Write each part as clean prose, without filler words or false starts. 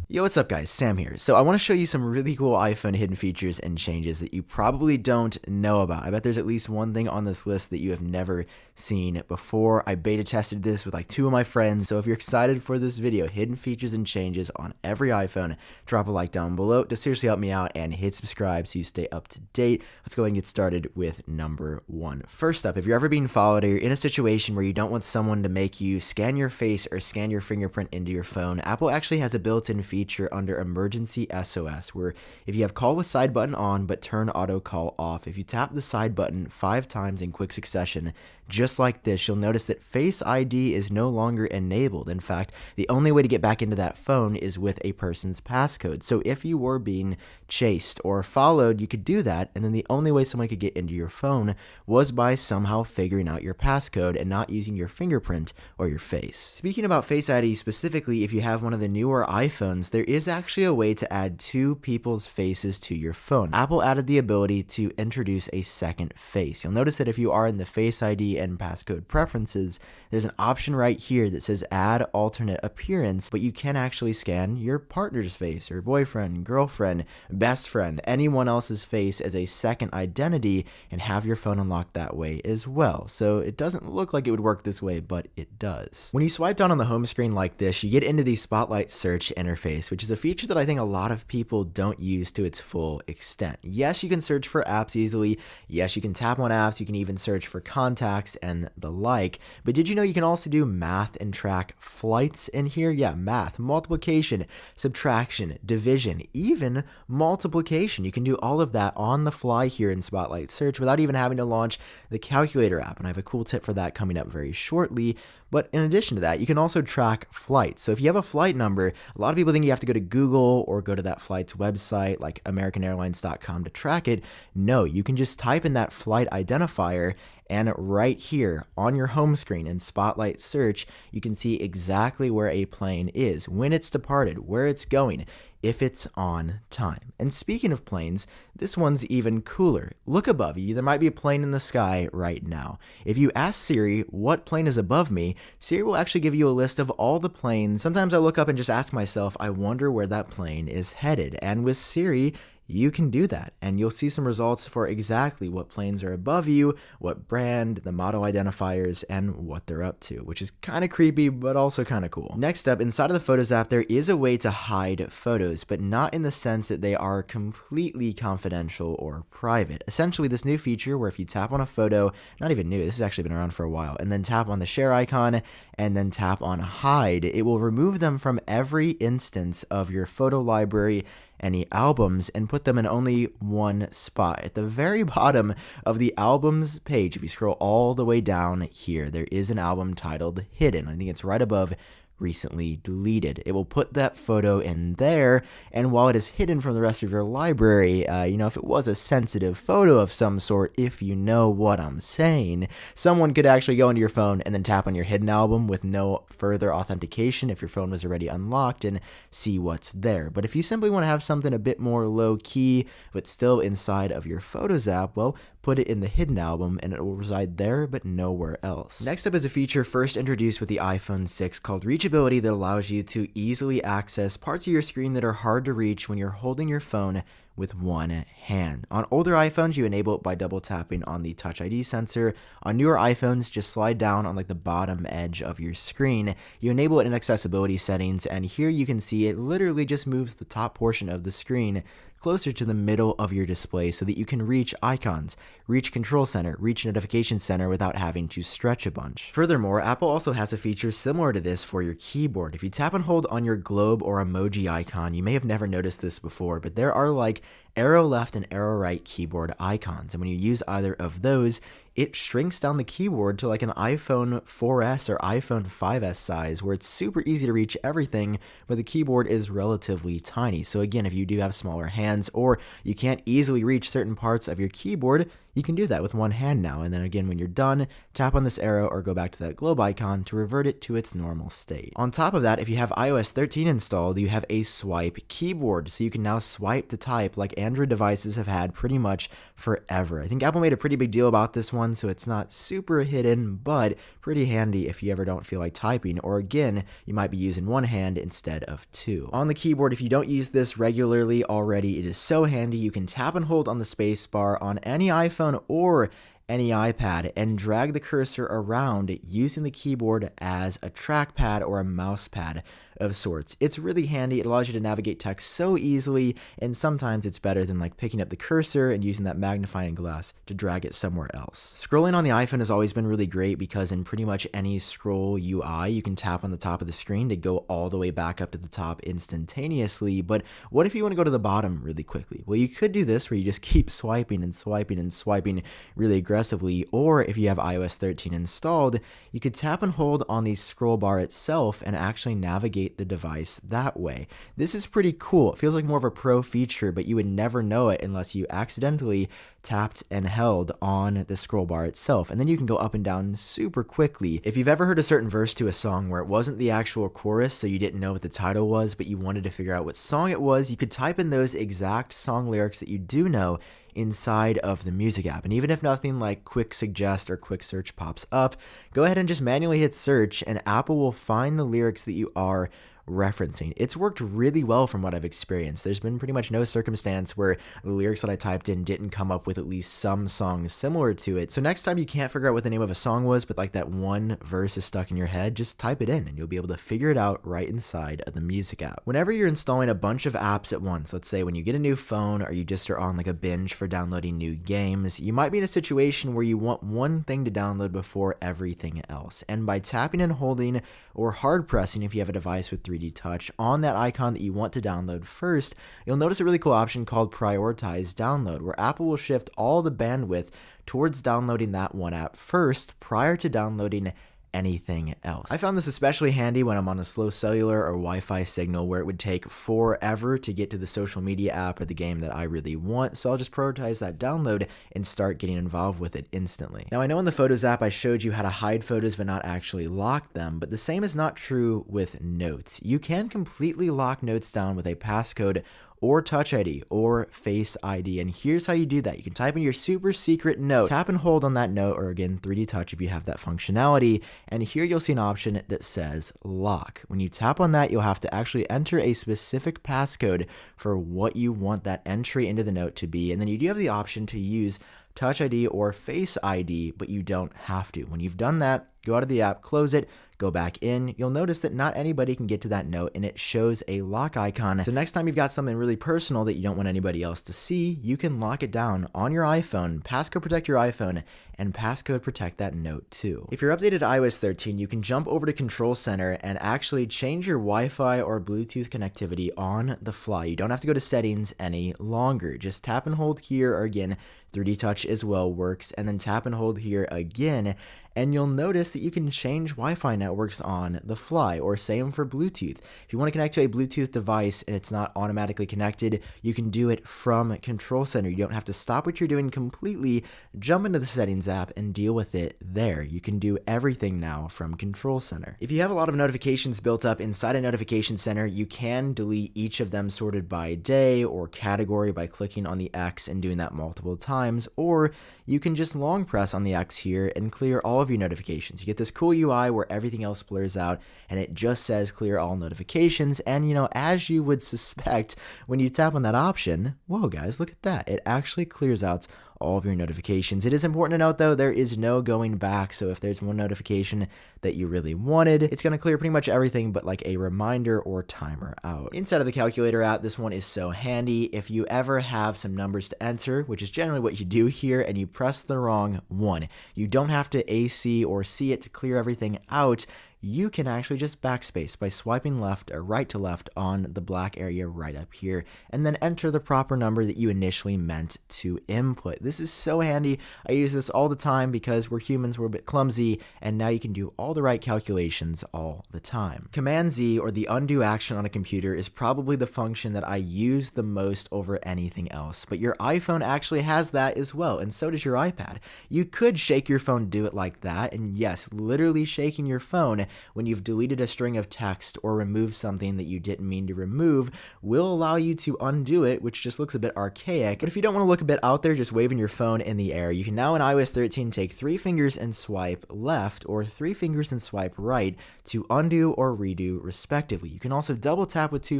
Yo, what's up guys, Sam here. So I want to show you some really cool iPhone hidden features and changes that you probably don't know about. I bet there's at least one thing on this list that you have never seen before. I beta tested this with like 2 of my friends, so if you're excited for this video, hidden features and changes on every iPhone, drop a like down below to seriously help me out and hit subscribe so you stay up to date. Let's go ahead and get started with number 1. First up, if you're ever being followed or you're in a situation where you don't want someone to make you scan your face or scan your fingerprint into your phone, Apple actually has a built-in feature under emergency SOS where if you have call with side button on but turn auto call off, if you tap the side button 5 times in quick succession, just like this, you'll notice that Face ID is no longer enabled. In fact, the only way to get back into that phone is with a person's passcode. So if you were being chased or followed, you could do that, and then the only way someone could get into your phone was by somehow figuring out your passcode and not using your fingerprint or your face. Speaking about Face ID specifically, if you have one of the newer iPhones, there is actually a way to add 2 people's faces to your phone. Apple added the ability to introduce a second face. You'll notice that if you are in the Face ID and passcode preferences, there's an option right here that says add alternate appearance, but you can actually scan your partner's face or boyfriend, girlfriend, best friend, anyone else's face as a second identity and have your phone unlocked that way as well. So it doesn't look like it would work this way, but it does. When you swipe down on the home screen like this, you get into the Spotlight search interface, which is a feature that I think a lot of people don't use to its full extent. Yes, you can search for apps easily. Yes, you can tap on apps. You can even search for contacts and the like. But did you know you can also do math and track flights in here? Yeah, math, multiplication, subtraction, division, even multiplication. You can do all of that on the fly here in Spotlight Search without even having to launch the calculator app. And I have a cool tip for that coming up very shortly. But in addition to that, you can also track flights. So if you have a flight number, a lot of people think you have to go to Google or go to that flight's website like AmericanAirlines.com to track it. No, you can just type in that flight identifier, and right here on your home screen in Spotlight Search, you can see exactly where a plane is, when it's departed, where it's going, if it's on time. And speaking of planes, this one's even cooler. Look above you. There might be a plane in the sky right now. If you ask Siri what plane is above me, Siri will actually give you a list of all the planes. Sometimes I look up and just ask myself, I wonder where that plane is headed. And with Siri, you can do that, and you'll see some results for exactly what planes are above you, what brand, the model identifiers, and what they're up to, which is kind of creepy, but also kind of cool. Next up, inside of the Photos app, there is a way to hide photos, but not in the sense that they are completely confidential or private. Essentially, this new feature where if you tap on a photo, not even new, this has actually been around for a while, and then tap on the share icon, and then tap on hide, it will remove them from every instance of your photo library, any albums, and put them in only one spot. At the very bottom of the albums page, if you scroll all the way down here, there is an album titled Hidden. I think it's right above recently deleted. It will put that photo in there, and while it is hidden from the rest of your library, if it was a sensitive photo of some sort, if you know what I'm saying, someone could actually go into your phone and then tap on your hidden album with no further authentication if your phone was already unlocked and see what's there. But if you simply want to have something a bit more low-key but still inside of your Photos app, well, put it in the hidden album and it will reside there but nowhere else. Next up is a feature first introduced with the iPhone 6 called Reachability that allows you to easily access parts of your screen that are hard to reach when you're holding your phone with one hand. On older iPhones, you enable it by double tapping on the Touch ID sensor. On newer iPhones, just slide down on like the bottom edge of your screen. You enable it in accessibility settings, and here you can see it literally just moves the top portion of the screen closer to the middle of your display so that you can reach icons, reach Control Center, reach Notification Center without having to stretch a bunch. Furthermore, Apple also has a feature similar to this for your keyboard. If you tap and hold on your globe or emoji icon, you may have never noticed this before, but there are like arrow left and arrow right keyboard icons, and when you use either of those, it shrinks down the keyboard to like an iPhone 4S or iPhone 5S size where it's super easy to reach everything, but the keyboard is relatively tiny. So again, if you do have smaller hands or you can't easily reach certain parts of your keyboard, you can do that with one hand now. And then again, when you're done, tap on this arrow or go back to that globe icon to revert it to its normal state. On top of that, if you have iOS 13 installed, you have a swipe keyboard. So you can now swipe to type like Android devices have had pretty much forever. I think Apple made a pretty big deal about this one, so it's not super hidden, but pretty handy if you ever don't feel like typing, or again, you might be using one hand instead of two. On the keyboard, if you don't use this regularly already, it is so handy. You can tap and hold on the space bar on any iPhone or any iPad and drag the cursor around using the keyboard as a trackpad or a mouse pad of sorts. It's really handy. It allows you to navigate text so easily, and sometimes it's better than like picking up the cursor and using that magnifying glass to drag it somewhere else. Scrolling on the iPhone has always been really great because in pretty much any scroll UI, you can tap on the top of the screen to go all the way back up to the top instantaneously. But what if you want to go to the bottom really quickly? Well, you could do this where you just keep swiping and swiping and swiping really aggressively, or if you have iOS 13 installed, you could tap and hold on the scroll bar itself and actually navigate the device that way. This is pretty cool. It feels like more of a pro feature, but you would never know it unless you accidentally tapped and held on the scroll bar itself, and then you can go up and down super quickly. If you've ever heard a certain verse to a song where it wasn't the actual chorus, so you didn't know what the title was, but you wanted to figure out what song it was, you could type in those exact song lyrics that you do know inside of the music app. And even if nothing like quick suggest or quick search pops up, go ahead and just manually hit search and Apple will find the lyrics that you are referencing. It's worked really well from what I've experienced. There's been pretty much no circumstance where the lyrics that I typed in didn't come up with at least some songs similar to it. So next time you can't figure out what the name of a song was, but like that one verse is stuck in your head, just type it in and you'll be able to figure it out right inside of the music app. Whenever you're installing a bunch of apps at once, let's say when you get a new phone or you just are on like a binge for downloading new games, you might be in a situation where you want one thing to download before everything else. And by tapping and holding or hard pressing if you have a device with 3D Touch on that icon that you want to download first, you'll notice a really cool option called Prioritize Download, where Apple will shift all the bandwidth towards downloading that one app first prior to downloading anything else. I found this especially handy when I'm on a slow cellular or Wi-Fi signal where it would take forever to get to the social media app or the game that I really want, so I'll just prioritize that download and start getting involved with it instantly. Now I know in the Photos app I showed you how to hide photos but not actually lock them, but the same is not true with Notes. You can completely lock Notes down with a passcode or Touch ID or Face ID. And here's how you do that. You can type in your super secret note, tap and hold on that note, or again 3D Touch if you have that functionality, and here you'll see an option that says lock. When you tap on that, you'll have to actually enter a specific passcode for what you want that entry into the note to be, and then you do have the option to use Touch ID or Face ID, but you don't have to. When you've done that, go out of the app, close it, go back in. You'll notice that not anybody can get to that note and it shows a lock icon. So next time you've got something really personal that you don't want anybody else to see, you can lock it down on your iPhone, passcode protect your iPhone, and passcode protect that note too. If you're updated to iOS 13, you can jump over to Control Center and actually change your Wi-Fi or Bluetooth connectivity on the fly. You don't have to go to settings any longer. Just tap and hold here, or again, 3D Touch as well works, and then tap and hold here again, and you'll notice that you can change Wi-Fi networks on the fly, or same for Bluetooth. If you want to connect to a Bluetooth device and it's not automatically connected, you can do it from Control Center. You don't have to stop what you're doing completely, jump into the settings app and deal with it there. You can do everything now from Control Center. If you have a lot of notifications built up inside a notification center, you can delete each of them sorted by day or category by clicking on the X and doing that multiple times, or you can just long press on the X here and clear all of your notifications. You get this cool UI where everything else blurs out and it just says clear all notifications. And as you would suspect, when you tap on that option, whoa guys, look at that. It actually clears out all of your notifications. It is important to note though, there is no going back. So if there's one notification that you really wanted, it's going to clear pretty much everything but like a reminder or timer out. Inside of the calculator app, this one is so handy. If you ever have some numbers to enter, which is generally what you do here, and you press the wrong one, you don't have to AC or C it to clear everything out. You can actually just backspace by swiping left or right to left on the black area right up here, and then enter the proper number that you initially meant to input. This is so handy. I use this all the time because we're humans, we're a bit clumsy, and now you can do all the right calculations all the time. Command Z, or the undo action on a computer, is probably the function that I use the most over anything else, but your iPhone actually has that as well, and so does your iPad. You could shake your phone to do it like that, and yes, literally shaking your phone when you've deleted a string of text or removed something that you didn't mean to remove will allow you to undo it, which just looks a bit archaic. But if you don't want to look a bit out there just waving your phone in the air, you can now in iOS 13 take 3 fingers and swipe left or 3 fingers and swipe right to undo or redo respectively. You can also double tap with 3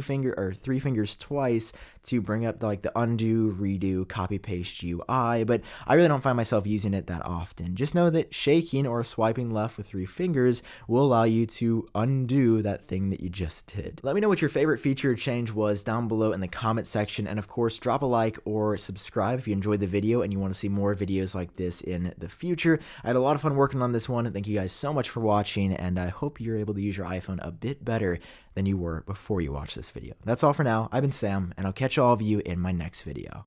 fingers twice to bring up the undo, redo, copy paste UI, but I really don't find myself using it that often. Just know that shaking or swiping left with 3 fingers will allow you to undo that thing that you just did. Let me know what your favorite feature or change was down below in the comment section, and of course drop a like or subscribe if you enjoyed the video and you want to see more videos like this in the future. I had a lot of fun working on this one. Thank you guys so much for watching, and I hope you're able to use your iPhone a bit better than you were before you watched this video. That's all for now. I've been Sam, and I'll catch all of you in my next video.